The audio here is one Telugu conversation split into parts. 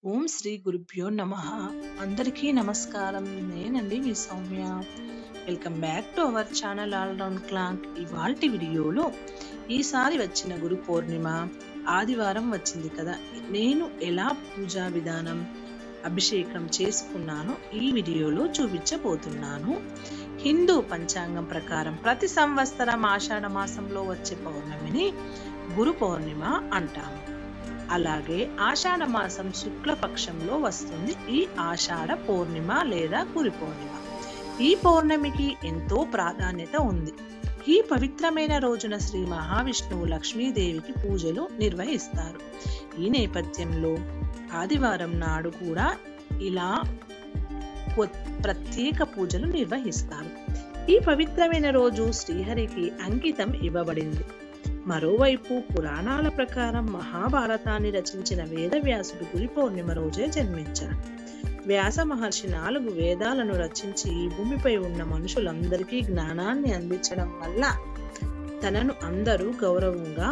ఓం శ్రీ గురుభ్యో నమః. అందరికీ నమస్కారం. నేనండి మీ Soumya. Welcome back to our channel all round clock. ఇవాల్టి వీడియోలో ఈసారి వచ్చిన గురు పౌర్ణిమ ఆదివారం వచ్చింది కదా, నేను ఎలా పూజా విధానం అభిషేకం చేసుకున్నానో ఈ వీడియోలో చూపించబోతున్నాను. హిందూ పంచాంగం ప్రకారం ప్రతి సంవత్సరం ఆషాఢ మాసంలో వచ్చే పౌర్ణమిని గురు పౌర్ణిమ అంటాము. అలాగే ఆషాఢ మాసం శుక్లపక్షంలో వస్తుంది ఈ ఆషాఢ పౌర్ణిమ లేదా గురు పౌర్ణిమ. ఈ పౌర్ణమికి ఎంతో ప్రాధాన్యత ఉంది. ఈ పవిత్రమైన రోజున శ్రీ మహావిష్ణువు లక్ష్మీదేవికి పూజలు నిర్వహిస్తారు. ఈ నేపథ్యంలో ఆదివారం నాడు కూడా ఇలా ప్రత్యేక పూజలు నిర్వహిస్తారు. ఈ పవిత్రమైన రోజు శ్రీహరికి అంకితం ఇవ్వబడింది. మరోవైపు పురాణాల ప్రకారం మహాభారతాన్ని రచించిన వేదవ్యాసుడు గురు పౌర్ణిమ రోజే జన్మించాడు. వ్యాస మహర్షి 4 వేదాలను రచించి ఈ భూమిపై ఉన్న మనుషులందరికీ జ్ఞానాన్ని అందించడం వల్ల తనను అందరూ గౌరవంగా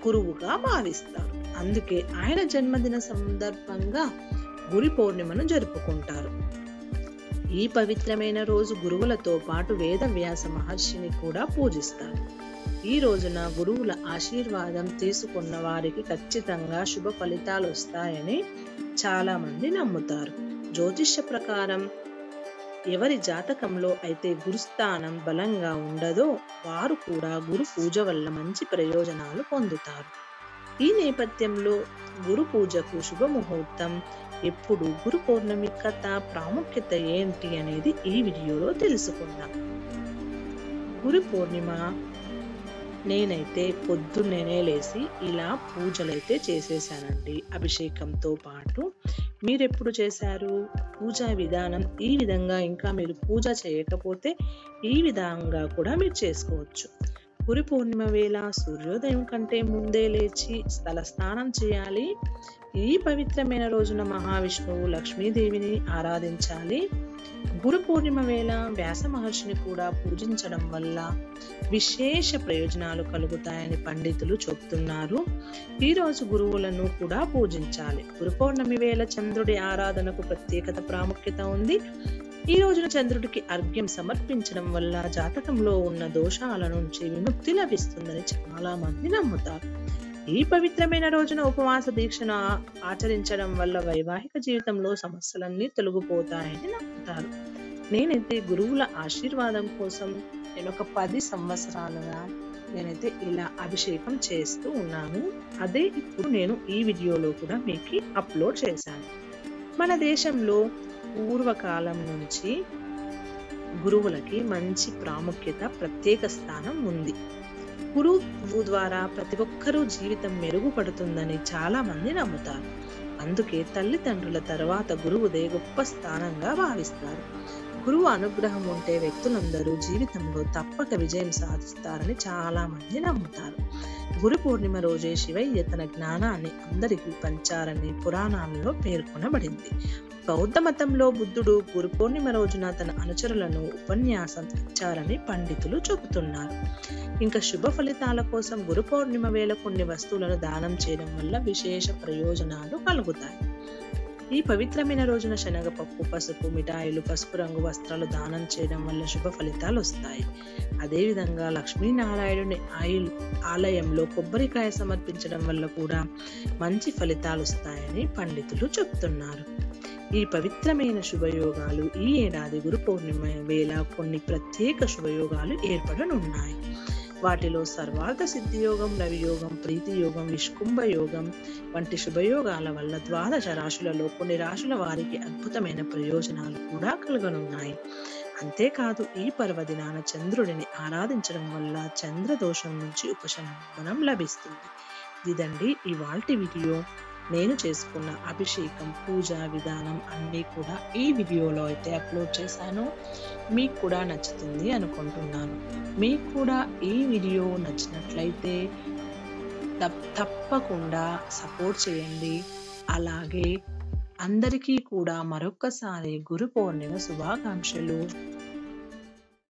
గురువుగా భావిస్తారు. అందుకే ఆయన జన్మదిన సందర్భంగా గురు పౌర్ణిమను జరుపుకుంటారు. ఈ పవిత్రమైన రోజు గురువులతో పాటు వేద వ్యాస మహర్షిని కూడా పూజిస్తారు. ఈ రోజున గురువుల ఆశీర్వాదం తీసుకున్న వారికి ఖచ్చితంగా శుభ ఫలితాలు వస్తాయని చాలా మంది నమ్ముతారు. జ్యోతిష్య ప్రకారం ఎవరి జాతకంలో అయితే గురుస్థానం బలంగా ఉండదో వారు కూడా గురు పూజ వల్ల మంచి ప్రయోజనాలు పొందుతారు. ఈ నేపథ్యంలో గురు పూజకు శుభముహూర్తం ఎప్పుడు, గురు పౌర్ణమి కథ ప్రాముఖ్యత ఏంటి అనేది ఈ వీడియోలో తెలుసుకుందాం. గురు పౌర్ణిమ నేనైతే పొద్దున్నే లేసి ఇలా పూజలైతే చేసేసానండి. అభిషేకంతో పాటు మీరెప్పుడు చేశారు? పూజా విధానం ఈ విధంగా, ఇంకా మీరు పూజ చేయకపోతే ఈ విధంగా కూడా మీరు చేసుకోవచ్చు. గురు పౌర్ణిమ వేళ సూర్యోదయం కంటే ముందే లేచి స్థల స్నానం చేయాలి. ఈ పవిత్రమైన రోజున మహావిష్ణువు లక్ష్మీదేవిని ఆరాధించాలి. గురు పౌర్ణిమ వేళ వ్యాస మహర్షిని కూడా పూజించడం వల్ల విశేష ప్రయోజనాలు కలుగుతాయని పండితులు చెబుతున్నారు. ఈ రోజు గురువులను కూడా పూజించాలి. గురు పౌర్ణమి వేళ చంద్రుడి ఆరాధనకు ప్రత్యేకత ప్రాముఖ్యత ఉంది. ఈ రోజున చంద్రుడికి అర్ఘ్యం సమర్పించడం వల్ల జాతకంలో ఉన్న దోషాల నుంచి విముక్తి లభిస్తుందని చాలా మంది నమ్ముతారు. ఈ పవిత్రమైన రోజున ఉపవాస దీక్షను ఆచరించడం వల్ల వైవాహిక జీవితంలో సమస్యలన్నీ తొలగిపోతాయని నమ్ముతారు. నేనైతే గురువుల ఆశీర్వాదం కోసం నేను ఒక 10 సంవత్సరాలుగా నేనైతే ఇలా అభిషేకం చేస్తూ ఉన్నాను. అదే ఇప్పుడు నేను ఈ వీడియోలో కూడా మీకు అప్లోడ్ చేశాను. మన దేశంలో పూర్వకాలం నుంచి గురువులకి మంచి ప్రాముఖ్యత, ప్రత్యేక స్థానం ఉంది. గురువు ద్వారా ప్రతి ఒక్కరూ జీవితం మెరుగుపడుతుందని చాలా మంది నమ్ముతారు. అందుకే తల్లిదండ్రుల తర్వాత గురువుదే గొప్ప స్థానంగా భావిస్తారు. గురువు అనుగ్రహం ఉంటే వ్యక్తులందరూ జీవితంలో తప్పక విజయం సాధిస్తారని చాలా మంది నమ్ముతారు. గురు పౌర్ణిమ రోజే శివయ్య తన జ్ఞానాన్ని అందరికీ పంచారని పురాణాలలో పేర్కొనబడింది. బౌద్ధ మతంలో బుద్ధుడు గురు పౌర్ణిమ రోజున తన అనుచరులను ఉపన్యాసం ఇచ్చారని పండితులు చెబుతున్నారు. ఇంకా శుభ ఫలితాల కోసం గురు పౌర్ణిమ వేళ కొన్ని వస్తువులను దానం చేయడం వల్ల విశేష ప్రయోజనాలు కలుగుతాయి. ఈ పవిత్రమైన రోజున శనగపప్పు, పసుపు, మిఠాయిలు, పసుపు రంగు వస్త్రాలు దానం చేయడం వల్ల శుభ ఫలితాలు వస్తాయి. అదేవిధంగా లక్ష్మీనారాయణుని ఆలయంలో కొబ్బరికాయ సమర్పించడం వల్ల కూడా మంచి ఫలితాలు వస్తాయని పండితులు చెబుతున్నారు. ఈ పవిత్రమైన శుభయోగాలు ఈ ఏడాది గురు పౌర్ణిమ వేళ కొన్ని ప్రత్యేక శుభయోగాలు ఏర్పడనున్నాయి. వాటిలో సర్వార్థ సిద్ధి యోగం, రవియోగం, ప్రీతి యోగం, విష్కుంభ యోగం వంటి శుభయోగాల వల్ల ద్వాదశ రాశులలో కొన్ని రాశుల వారికి అద్భుతమైన ప్రయోజనాలు కూడా కలగనున్నాయి. అంతేకాదు ఈ పర్వదినాన చంద్రుడిని ఆరాధించడం వల్ల చంద్రదోషం నుంచి ఉపశమనం లభిస్తుంది. ఇదండి ఇవాల్టి వీడియో. నేను చేసుకున్న అభిషేకం, పూజా విధానం అన్నీ కూడా ఈ వీడియోలో అయితే అప్లోడ్ చేశాను. మీకు కూడా నచ్చుతుంది అనుకుంటున్నాను. మీకు కూడా ఈ వీడియో నచ్చినట్లయితే తప్పకుండా సపోర్ట్ చేయండి. అలాగే అందరికీ కూడా మరొక్కసారి గురు పౌర్ణిమ శుభాకాంక్షలు.